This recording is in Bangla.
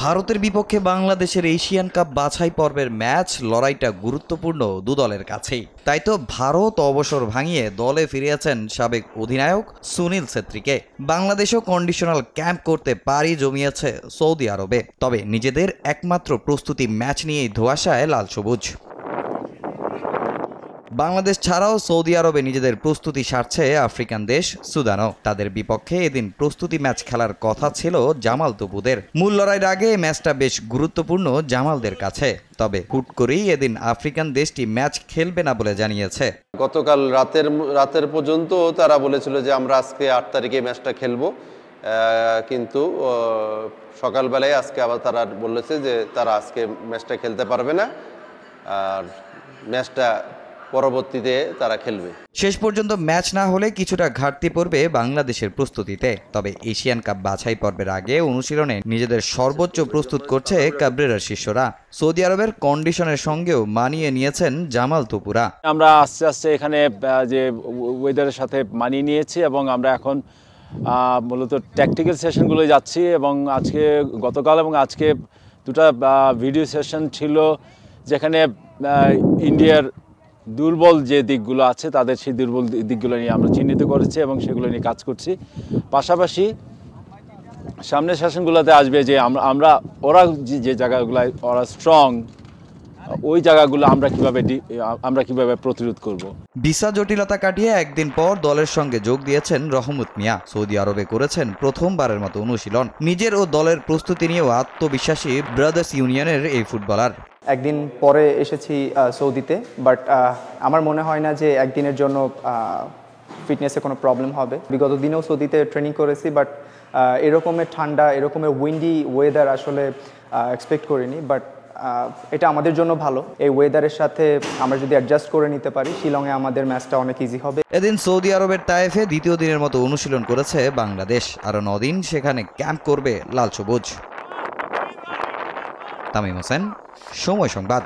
ভারতের বিপক্ষে বাংলাদেশের এশিয়ান কাপ বাছাই পর্বের ম্যাচ লড়াইটা গুরুত্বপূর্ণ দু দলের কাছেই। তাই তো ভারত অবসর ভাঙিয়ে দলে ফিরিয়েছেন সাবেক অধিনায়ক সুনীল ছেত্রীকে। বাংলাদেশও কন্ডিশনাল ক্যাম্প করতে পাড়ি জমিয়েছে সৌদি আরবে। তবে নিজেদের একমাত্র প্রস্তুতি ম্যাচ নিয়েই ধোঁয়াশায় লাল সবুজ। বাংলাদেশ ছাড়াও সৌদি আরবে নিজেদের প্রস্তুতি সারছে আফ্রিকান দেশ সুদানও। তাদের বিপক্ষে এদিন প্রস্তুতি ম্যাচ খেলার কথা ছিল জামাল তপুদের। মূল লড়াইয়ের আগে ম্যাচটা বেশ গুরুত্বপূর্ণ জামালদের কাছে। তবে হুট করেই এদিন আফ্রিকান দেশটি ম্যাচ খেলবে না বলে জানিয়েছে। গতকাল রাতের পর্যন্ত তারা বলেছিল যে আমরা আজকে 8 তারিখে ম্যাচটা খেলবো, কিন্তু সকালবেলায় আজকে আবার তারা বলেছে যে তারা আজকে ম্যাচটা খেলতে পারবে না, আর ম্যাচটা পরবর্তীতে তারা খেলবে। শেষ পর্যন্ত ম্যাচ না হলে কিছুটা ঘাটতি পড়বে বাংলাদেশের প্রস্তুতিতে। তবে এশিয়ান কাপ বাছাই পর্বের আগে অনুশীলনে নিজেদের সর্বোচ্চ প্রস্তুত করছে কাবরেরার শিষ্যরা। সৌদি আরবের কন্ডিশনের সঙ্গেও মানিয়ে নিয়েছেন জামাল তপুরা। আমরা আস্তে আস্তে এখানে যে ওয়েদারের সাথে মানিয়ে নিয়েছি এবং আমরা এখন মূলত ট্যাকটিক্যাল সেশনগুলো যাচ্ছি। এবং গতকাল এবং আজকে দুটা ভিডিও সেশন ছিল, যেখানে ইন্ডিয়ার দুর্বল যে দিকগুলো আছে তাদের সেই দুর্বল দিকগুলো নিয়ে আমরা চিহ্নিত করেছি এবং সেগুলো নিয়ে কাজ করছি। পাশাপাশি সামনের সেশনগুলোতে আসবে যে ওরা যে জায়গাগুলো ওরা স্ট্রং, ওই জায়গাগুলো আমরা কিভাবে প্রতিরোধ করব। ভিসা জটিলতা কাটিয়ে একদিন পর দলের সঙ্গে যোগ দিয়েছেন রহমত মিয়া। সৌদি আরবে করেছেন প্রথমবারের মতো অনুশীলন। নিজের ও দলের প্রস্তুতি নিয়েও আত্মবিশ্বাসী ব্রাদার্স ইউনিয়নের এই ফুটবলার। একদিন পরে এসেছি সৌদিতে, বাট আমার মনে হয় না যে একদিনের জন্য ফিটনেসে কোনো প্রবলেম হবে। বিগত দিনেও সৌদিতে ট্রেনিং করেছি, বাট এরকমের ঠান্ডা, এরকমের উইন্ডি ওয়েদার আসলে এক্সপেক্ট করিনি। বাট এটা আমাদের জন্য ভালো। এই ওয়েদারের সাথে আমরা যদি অ্যাডজাস্ট করে নিতে পারি, শিলংয়ে আমাদের ম্যাচটা অনেক ইজি হবে। এদিন সৌদি আরবের তায়েফে দ্বিতীয় দিনের মতো অনুশীলন করেছে বাংলাদেশ। আরও 9 দিন সেখানে ক্যাম্প করবে লাল সবুজ। তামিম হোসেন, সময় সংবাদ।